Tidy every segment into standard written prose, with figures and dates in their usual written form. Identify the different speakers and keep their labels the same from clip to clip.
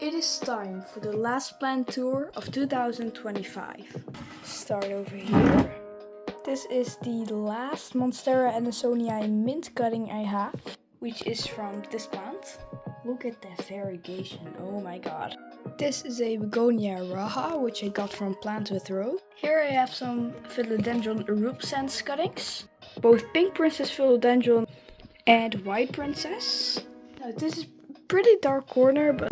Speaker 1: It is time for the last plant tour of 2025. Start over here. This is the last Monstera Andersoniae mint cutting I have, which is from this plant. Look at that variegation, oh my god. This is a Begonia raha, which I got from Plant with Row. Here I have some Philodendron erupescens cuttings. Both pink princess philodendron and white princess. Now this is pretty dark corner, but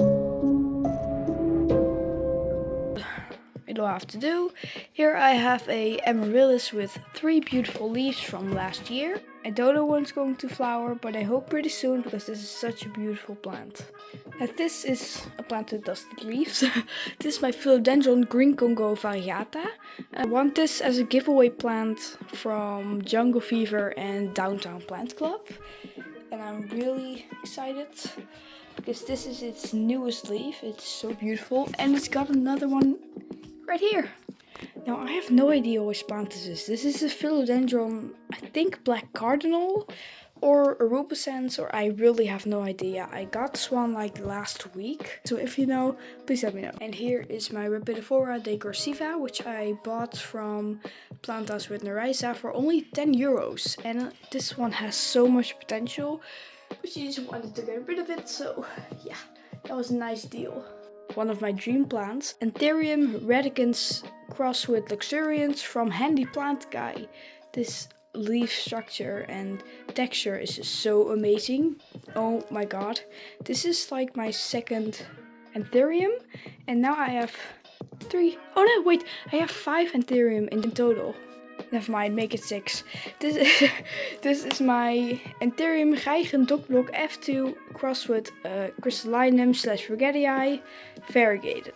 Speaker 1: it'll have to do. Here I have a amaryllis with 3 beautiful leaves from last year. I don't know when it's going to flower, but I hope pretty soon because this is such a beautiful plant. Now this is a plant with dusty leaves. This is my Philodendron Green Congo variata. I want this as a giveaway plant from Jungle Fever and Downtown Plant Club. And I'm really excited because this is its newest leaf. It's so beautiful and it's got another one right here. Now I have no idea which plant this is. This is a Philodendron, I think Black Cardinal or erupescens, or I really have no idea. I got this one like last week, so if you know, please let me know. And here is my Rapidiflora degressiva, which I bought from Plantas with Nerissa for only 10 euros. And this one has so much potential, but you just wanted to get rid of it, so yeah, that was a nice deal. One of my dream plants, Anthurium radicans crossed with luxuriance from Handy Plant Guy. This leaf structure and texture is just so amazing. Oh my god. This is like my second Anthurium, and now I have 3. Oh no, wait, I have 5 Anthurium in total. Never mind, make it 6. This is my Anthurium Geigen Dokblok F2 crossed with Crystallinum / Vergetii variegated.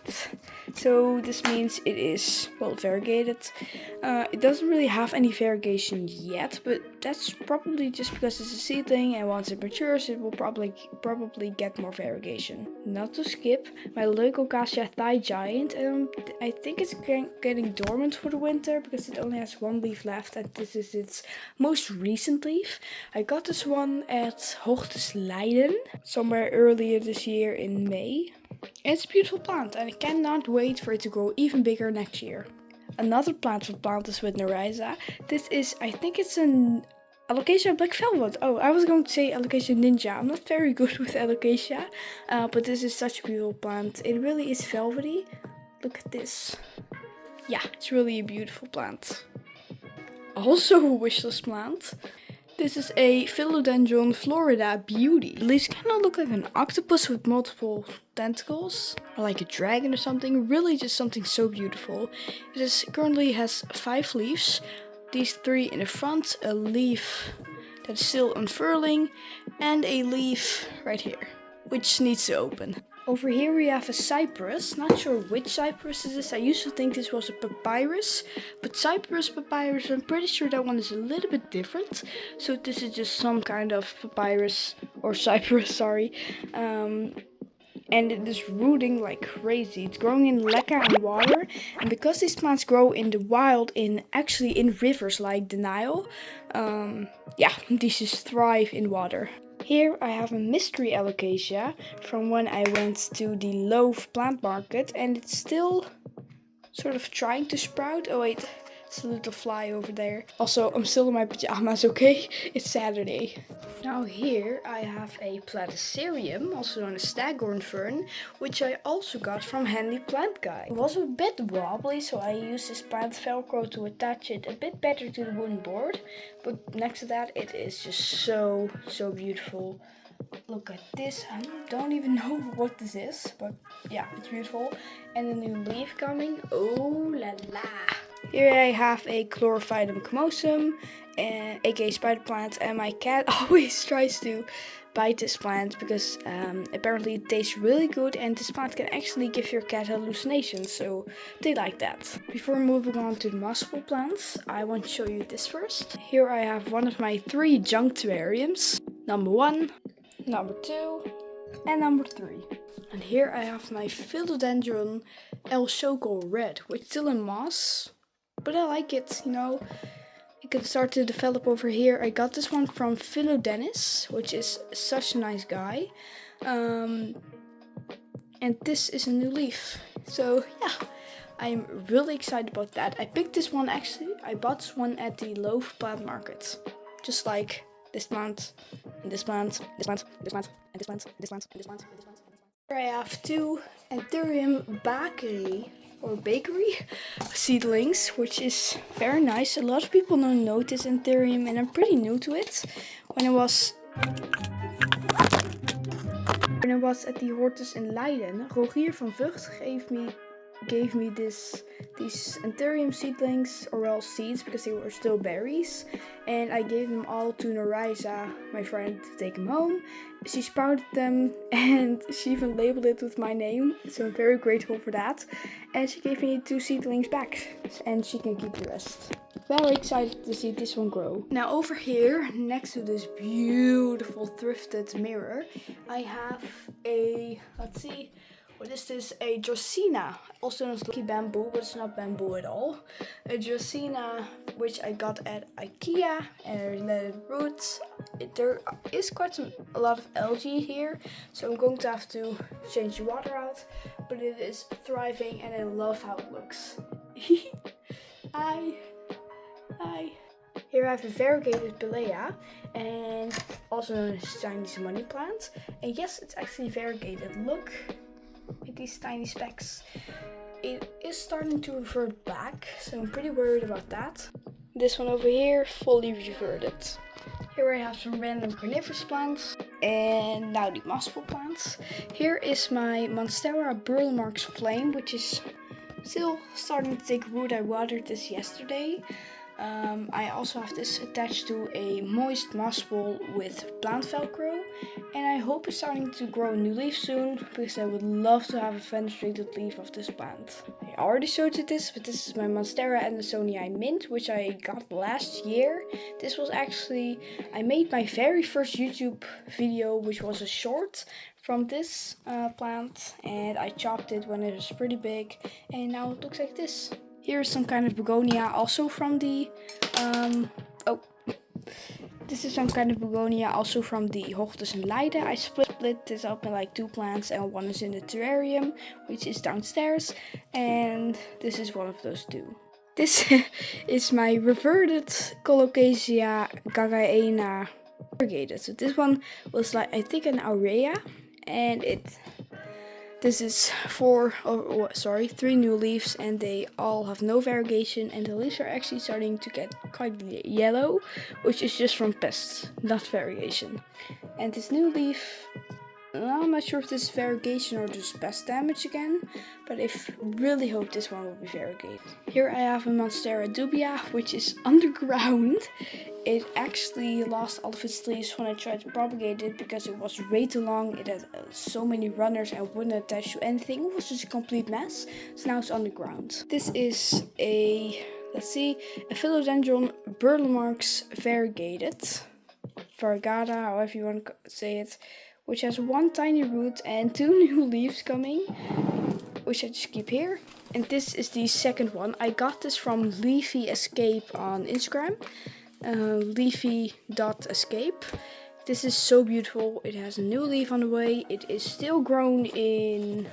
Speaker 1: So this means it is, well, variegated. It doesn't really have any variegation yet, but that's probably just because it's a seedling, and once it matures it will probably get more variegation. Not to skip, my Leucocasia Thigh Giant, I think it's getting dormant for the winter because it only has 1 leaf left, and this is its most recent leaf. I got this one at Hoogtes Leiden somewhere earlier this year in May. It's a beautiful plant and I cannot wait for it to grow even bigger next year. Another plant from Plantas with Nerissa. This is, I think it's an Alocasia Black Velvet. Oh, I was going to say Alocasia Ninja. I'm not very good with Alocasia, but this is such a beautiful plant. It really is velvety. Look at this. Yeah, it's really a beautiful plant. Also a wishlist plant. This is a Philodendron Florida Beauty. The leaves kind of look like an octopus with multiple tentacles, or like a dragon or something. Really just something so beautiful. It currently has 5 leaves. These 3 in the front, a leaf that's still unfurling, and a leaf right here, which needs to open. Over here we have a cypress. Not sure which cypress this is. I used to think this was a papyrus, but cypress, papyrus, I'm pretty sure that one is a little bit different. So this is just some kind of papyrus or cypress, sorry. And it is rooting like crazy. It's growing in leca and water, and because these plants grow in the wild, actually in rivers like the Nile, yeah, these just thrive in water. Here I have a mystery alocasia from when I went to the Loaf plant market, and it's still sort of trying to sprout. Oh wait, it's a little fly over there. Also, I'm still in my pajamas, okay? It's Saturday. Now here I have a Platycerium, also known as staghorn fern, which I also got from Handy Plant Guy. It was a bit wobbly, so I used this plant velcro to attach it a bit better to the wooden board. But next to that, it is just so beautiful. Look at this. I don't even know what this is, but yeah, it's beautiful. And a new leaf coming. Oh la la. Here I have a Chlorophyllum camosum, aka spider plant, and my cat always tries to bite this plant because apparently it tastes really good, and this plant can actually give your cat hallucinations, so they like that. Before moving on to the masterful plants, I want to show you this first. Here I have one of my 3 junk terrariums. Number 1, number 2, and number 3. And here I have my Philodendron El Choco Red, which is still in moss, but I like it, you know. It can start to develop over here. I got this one from Philodenis, which is such a nice guy. And this is a new leaf. So yeah, I'm really excited about that. I picked this one actually. I bought this one at the Loaf plant market. Just like this plant, and this plant, this plant, this plant, and this plant, and this plant, and this plant, and this plant. Here I have two Anthurium bakery seedlings, which is very nice. A lot of people don't know this Anthurium, and I'm pretty new to it. When I was at the Hortus in Leiden, Rogier van Vught gave me these Anthurium seedlings, or well seeds, because they were still berries, and I gave them all to Narisa, my friend, to take them home. She sprouted them and she even labeled it with my name, so I'm very grateful for that. And she gave me 2 seedlings back, and she can keep the rest. Very excited to see this one grow. Now over here, next to this beautiful thrifted mirror, I have a, let's see, what is this? A Dracena, also known as lucky bamboo, but it's not bamboo at all. A Dracena, which I got at IKEA, and related roots. There is quite a lot of algae here, so I'm going to have to change the water out, but it is thriving and I love how it looks. Hi. Here I have a variegated Pelea, and also known as Chinese money plant. And yes, it's actually variegated. Look at these tiny specks. It is starting to revert back, so I'm pretty worried about that. This one over here, fully reverted. Here I have some random carnivorous plants, and now the mossable plants. Here is my Monstera Burlemarx Flame, which is still starting to take root. I watered this yesterday. I also have this attached to a moist moss ball with plant velcro, and I hope it's starting to grow new leaves soon, because I would love to have a fenestrated leaf of this plant. I already showed you this, but this is my Monstera Andersonii mint, which I got last year. This was actually, I made my very first YouTube video, which was a short from this plant, and I chopped it when it was pretty big, and now it looks like this. Here's some kind of begonia, also from the, this is some kind of begonia, also from the Hortus in Leiden. I split this up in like 2 plants, and one is in the terrarium, which is downstairs, and this is one of those 2. This is my reverted Colocasia gagaena variegated. So this one was like, I think, an aurea, and this is 3 new leaves, and they all have no variegation, and the leaves are actually starting to get quite yellow, which is just from pests, not variegation. And this new leaf, I'm not sure if this is variegation or just pest damage again, but I really hope this one will be variegated. Here I have a Monstera dubia, which is underground. It actually lost all of its leaves when I tried to propagate it, because it was way too long. It had so many runners and wouldn't attach to anything. It was just a complete mess. So now it's underground. This is a, let's see, a Philodendron Burlemarx variegated. Variegata, however you want to say it. Which has 1 tiny root and 2 new leaves coming, which I just keep here. And this is the second one. I got this from Leafy Escape on Instagram. Leafy.escape. This is so beautiful. It has a new leaf on the way. It is still grown in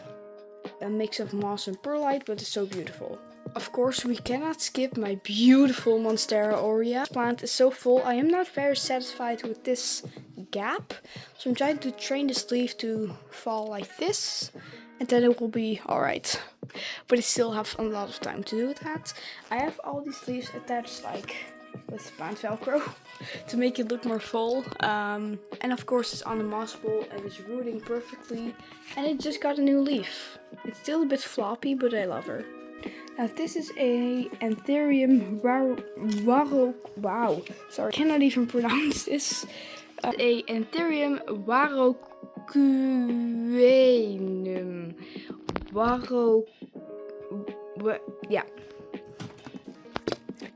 Speaker 1: a mix of moss and perlite, but it's so beautiful. Of course, we cannot skip my beautiful Monstera aurea. This plant is so full. I am not very satisfied with this gap, so I'm trying to train this leaf to fall like this, and then it will be alright. But I still have a lot of time to do that. I have all these leaves attached like with plant velcro to make it look more full, and of course it's on the moss ball and it's rooting perfectly, and it just got a new leaf. It's still a bit floppy, but I love her. Now this is a Anthurium sorry, I cannot even pronounce this. A Anthurium varrocuenum. Yeah.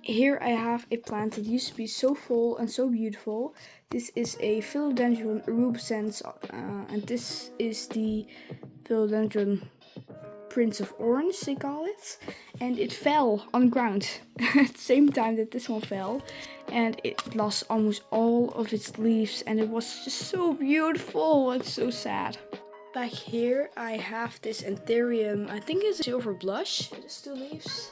Speaker 1: Here I have a plant that used to be so full and so beautiful. This is a Philodendron rubescens, and this is the Philodendron Prince of Orange, they call it. And it fell on the ground at the same time that this one fell. And it lost almost all of its leaves, and it was just so beautiful. It's so sad. Back here I have this Anthurium, I think it's a silver blush, it has 2 leaves.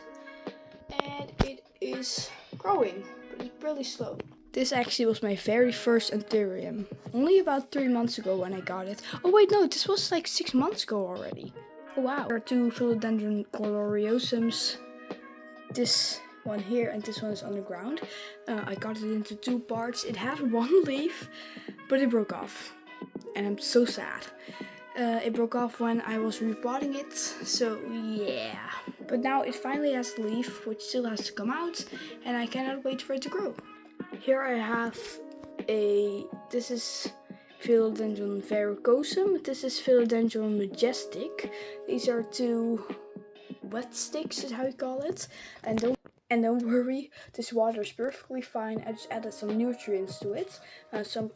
Speaker 1: And it is growing, but it's really slow. This actually was my very first Anthurium. Only about 3 months ago when I got it. Oh wait, no, this was like 6 months ago already. Oh wow. There are 2 Philodendron coloriosums. This one here and this one is underground. I got it into 2 parts. It had 1 leaf, but it broke off. And I'm so sad. It broke off when I was repotting it, so yeah. But now it finally has a leaf, which still has to come out, and I cannot wait for it to grow. Here I have this is Philodendron verrucosum, this is Philodendron majestic. These are 2 wet sticks is how you call it. And don't worry, this water is perfectly fine. I just added some nutrients to it, some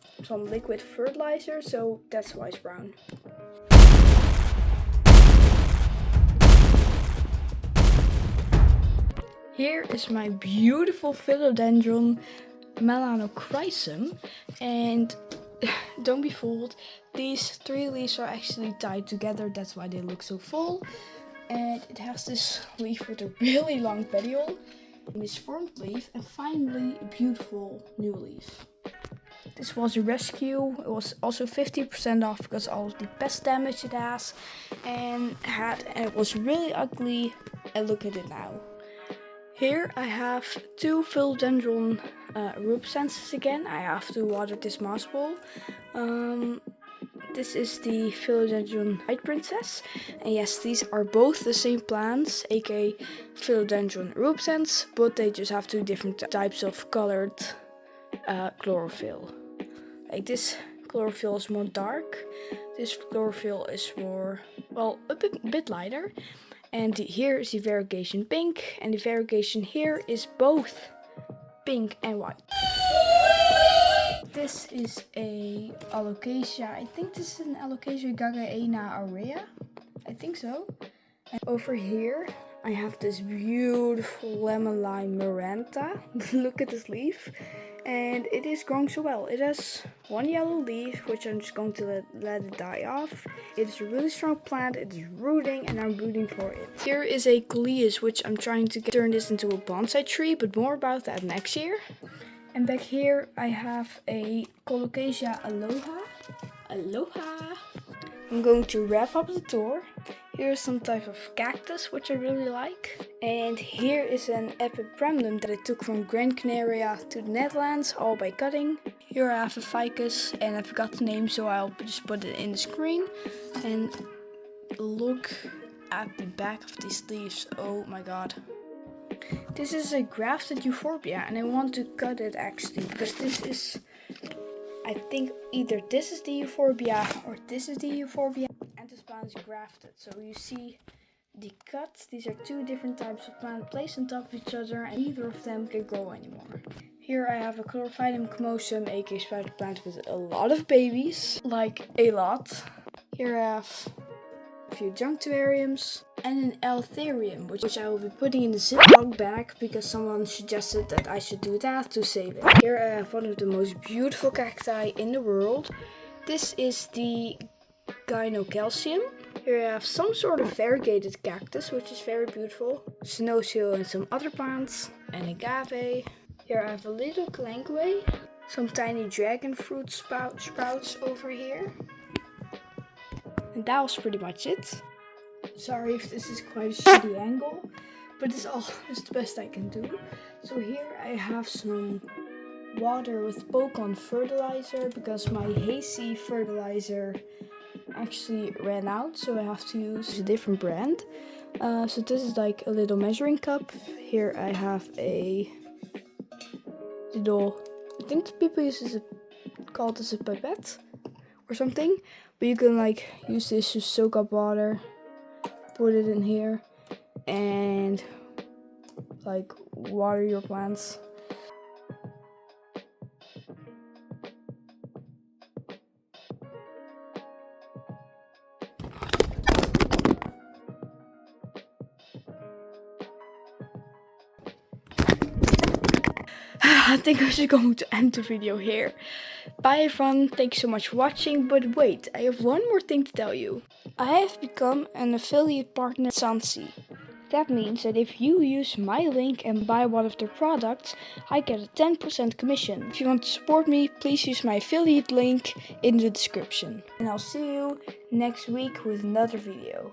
Speaker 1: liquid fertilizer, so that's why it's brown. Here is my beautiful Philodendron melanochrysum, and don't be fooled, these 3 leaves are actually tied together, that's why they look so full. And it has this leaf with a really long petiole, a misformed leaf, and finally a beautiful new leaf. This was a rescue. It was also 50% off because all of the pest damage it has, and it was really ugly, and look at it now. Here I have 2 Philodendron rubescences again. I have to water this moss ball. This is the Philodendron White Princess. And yes, these are both the same plants, aka Philodendron rubescens, but they just have 2 different types of colored chlorophyll. Like this chlorophyll is more dark, this chlorophyll is more, well, a bit lighter. And here is the variegation pink, and the variegation here is both pink and white. This is a alocasia. I think this is an alocasia gagaena aurea. I think so. And over here I have this beautiful lemon lime Maranta. Look at this leaf. And it is growing so well. It has 1 yellow leaf, which I'm just going to let it die off. It is a really strong plant, it is rooting, and I'm rooting for it. Here is a coleus, which I'm trying to turn this into a bonsai tree, but more about that next year. And back here I have a Colocasia aloha. Aloha! I'm going to wrap up the tour. Here's some type of cactus, which I really like. And here is an epipremnum that I took from Gran Canaria to the Netherlands, all by cutting. Here I have a ficus, and I forgot the name, so I'll just put it in the screen. And look at the back of these leaves, oh my god. This is a grafted euphorbia, and I want to cut it actually, because this is, I think either this is the euphorbia or this is the euphorbia. And this plant is grafted, so you see the cuts. These are 2 different types of plant placed on top of each other, and neither of them can grow anymore. Here I have a Chlorophyllum comosum, aka spider plant with a lot of babies, like a lot. Here I have a few junctivariums and an Eltherium, which I will be putting in the Ziploc bag because someone suggested that I should do that to save it. Here I have one of the most beautiful cacti in the world. This is the Gynocalcium. Here I have some sort of variegated cactus, which is very beautiful. Snow seal and some other plants. And agave. Here I have a little calanquae. Some tiny dragon fruit sprouts over here. And that was pretty much it. Sorry if this is quite a shitty angle, but it's the best I can do. So here I have some water with Pokon fertilizer because my hazy fertilizer actually ran out, so I have to use a different brand. So this is like a little measuring cup. Here I have a little, I think people call this a pipette or something, but you can like use this to soak up water, put it in here, and like water your plants. I think I'm just going to end the video here. Bye everyone, thanks so much for watching, but wait, I have one more thing to tell you. I have become an affiliate partner at Sansi. That means that if you use my link and buy one of their products, I get a 10% commission. If you want to support me, please use my affiliate link in the description. And I'll see you next week with another video.